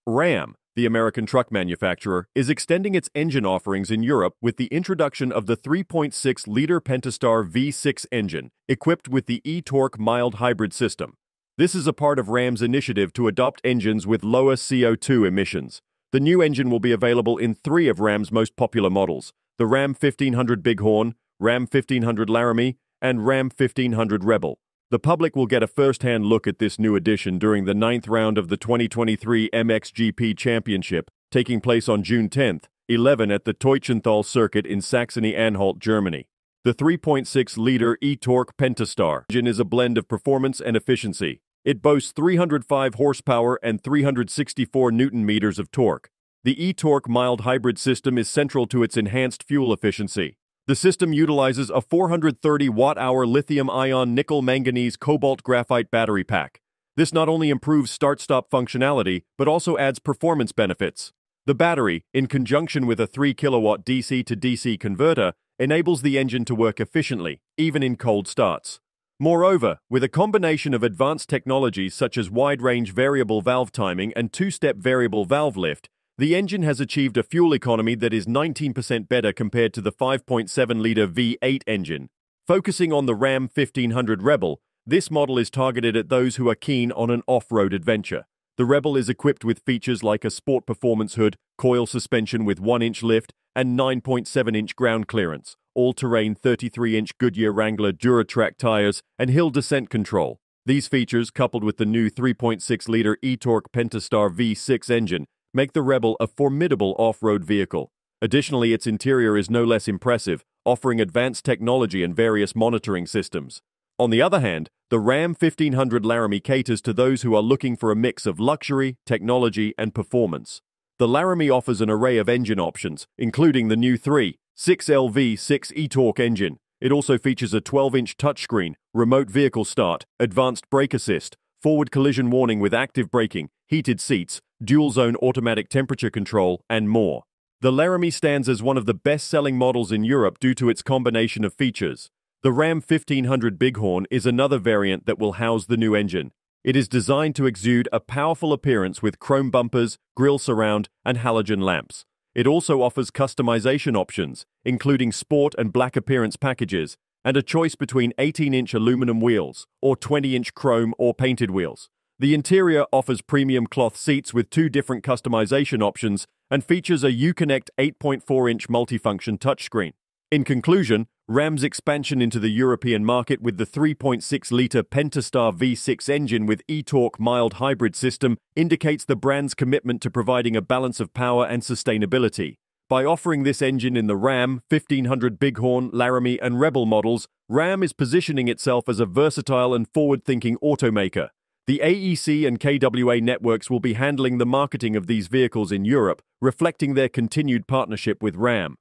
Ram, the American truck manufacturer, is extending its engine offerings in Europe with the introduction of the 3.6-liter Pentastar V6 engine, equipped with the eTorque mild hybrid system. This is a part of Ram's initiative to adopt engines with lower CO2 emissions. The new engine will be available in 3 of Ram's most popular models: the Ram 1500 Bighorn, Ram 1500 Laramie, and Ram 1500 Rebel. The public will get a first-hand look at this new addition during the 9th round of the 2023 MXGP Championship, taking place on June 10th, 11 at the Teutschenthal circuit in Saxony-Anhalt, Germany. The 3.6-liter eTorque Pentastar engine is a blend of performance and efficiency. It boasts 305 horsepower and 364 newton-meters of torque. The eTorque mild hybrid system is central to its enhanced fuel efficiency. The system utilizes a 430 watt-hour lithium-ion nickel-manganese cobalt graphite battery pack. This not only improves start-stop functionality, but also adds performance benefits. The battery, in conjunction with a 3 kilowatt DC to DC converter, enables the engine to work efficiently, even in cold starts. Moreover, with a combination of advanced technologies such as wide-range variable valve timing and 2-step variable valve lift, the engine has achieved a fuel economy that is 19% better compared to the 5.7-liter V8 engine. Focusing on the Ram 1500 Rebel, this model is targeted at those who are keen on an off-road adventure. The Rebel is equipped with features like a sport performance hood, coil suspension with 1-inch lift, and 9.7-inch ground clearance, all-terrain 33-inch Goodyear Wrangler Duratrack tires, and hill descent control. These features, coupled with the new 3.6-liter eTorque Pentastar V6 engine, make the Rebel a formidable off-road vehicle. Additionally, its interior is no less impressive, offering advanced technology and various monitoring systems. On the other hand, the Ram 1500 Laramie caters to those who are looking for a mix of luxury, technology, and performance. The Laramie offers an array of engine options, including the new 3.6-L V6 eTorque engine. It also features a 12-inch touchscreen, remote vehicle start, advanced brake assist, forward collision warning with active braking, heated seats, dual-zone automatic temperature control, and more. The Laramie stands as one of the best-selling models in Europe due to its combination of features. The Ram 1500 Bighorn is another variant that will house the new engine. It is designed to exude a powerful appearance with chrome bumpers, grille surround, and halogen lamps. It also offers customization options, including sport and black appearance packages, and a choice between 18-inch aluminum wheels or 20-inch chrome or painted wheels. The interior offers premium cloth seats with 2 different customization options and features a Uconnect 8.4-inch multifunction touchscreen. In conclusion, Ram's expansion into the European market with the 3.6-liter Pentastar V6 engine with eTorque mild hybrid system indicates the brand's commitment to providing a balance of power and sustainability. By offering this engine in the Ram 1500 Bighorn, Laramie, and Rebel models, Ram is positioning itself as a versatile and forward-thinking automaker. The AEC and KWA networks will be handling the marketing of these vehicles in Europe, reflecting their continued partnership with Ram.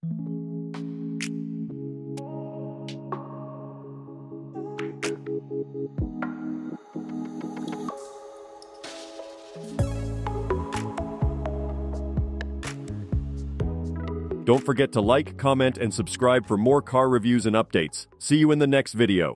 Don't forget to like, comment, and subscribe for more car reviews and updates. See you in the next video.